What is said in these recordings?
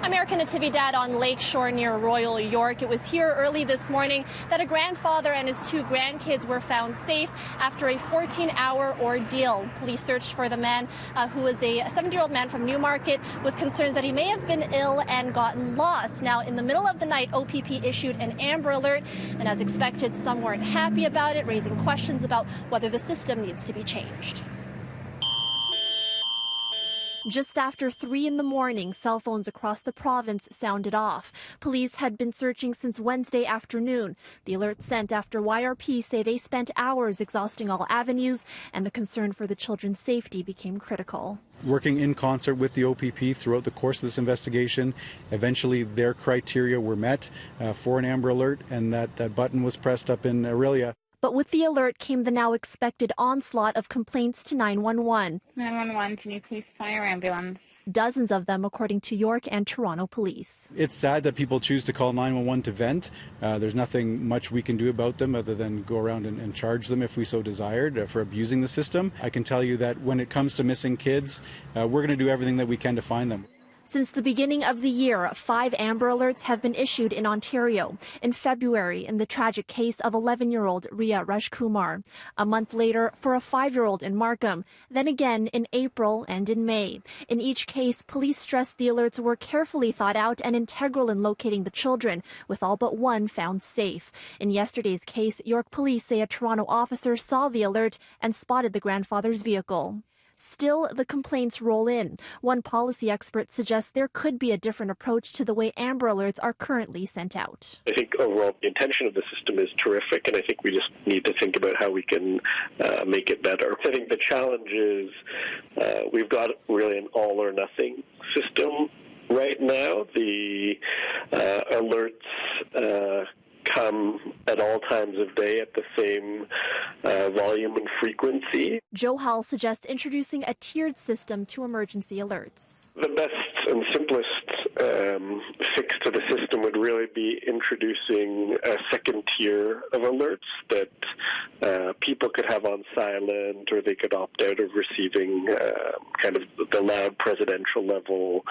American Natividad on Lakeshore near Royal York. It was here early this morning that a grandfather and his two grandkids were found safe after a 14-hour ordeal. Police searched for the man who was a 70-year-old man from Newmarket with concerns that he may have been ill and gotten lost. Now, in the middle of the night, OPP issued an Amber Alert, and as expected, some weren't happy about it, raising questions about whether the system needs to be changed. Just after 3 in the morning, cell phones across the province sounded off. Police had been searching since Wednesday afternoon. The alert sent after YRP say they spent hours exhausting all avenues, and the concern for the children's safety became critical. Working in concert with the OPP throughout the course of this investigation, eventually their criteria were met for an Amber Alert, and that button was pressed up in Aurelia. But with the alert came the now expected onslaught of complaints to 911. 911, can you please fire ambulance? Dozens of them, according to York and Toronto police. It's sad that people choose to call 911 to vent. There's nothing much we can do about them other than go around and charge them if we so desired for abusing the system. I can tell you that when it comes to missing kids, we're going to do everything that we can to find them. Since the beginning of the year, 5 Amber Alerts have been issued in Ontario. In February, in the tragic case of 11-year-old Riya Rajkumar. A month later, for a 5-year-old in Markham. Then again in April and in May. In each case, police stressed the alerts were carefully thought out and integral in locating the children, with all but one found safe. In yesterday's case, York police say a Toronto officer saw the alert and spotted the grandfather's vehicle. Still, the complaints roll in. One policy expert suggests there could be a different approach to the way Amber Alerts are currently sent out. I think overall the intention of the system is terrific, and I think we just need to think about how we can make it better. I think the challenge is we've got really an all-or-nothing system right now. The alerts come at all times of day at the same volume and frequency. Joe Hall suggests introducing a tiered system to emergency alerts. The best and simplest fix to the system would really be introducing a second tier of alerts that people could have on silent, or they could opt out of receiving kind of the loud presidential level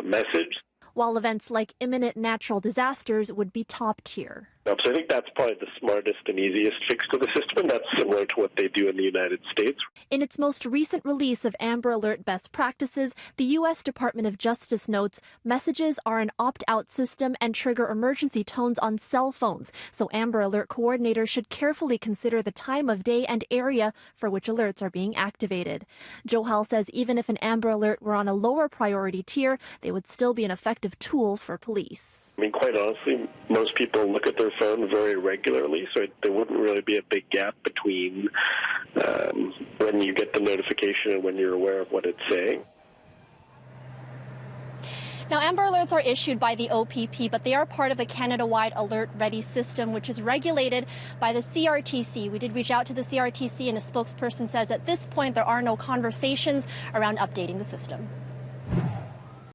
message. While events like imminent natural disasters would be top tier. So I think that's probably the smartest and easiest fix to the system, and that's similar to what they do in the United States. In its most recent release of Amber Alert best practices, the U.S. Department of Justice notes messages are an opt-out system and trigger emergency tones on cell phones, so Amber Alert coordinators should carefully consider the time of day and area for which alerts are being activated. Joe Hall says even if an Amber Alert were on a lower priority tier, they would still be an effective tool for police. I mean, quite honestly, most people look at their phone very regularly, so there wouldn't really be a big gap between when you get the notification and when you're aware of what it's saying. Now, Amber Alerts are issued by the OPP, but they are part of the Canada-wide Alert Ready system, which is regulated by the CRTC. We did reach out to the CRTC, and a spokesperson says at this point there are no conversations around updating the system.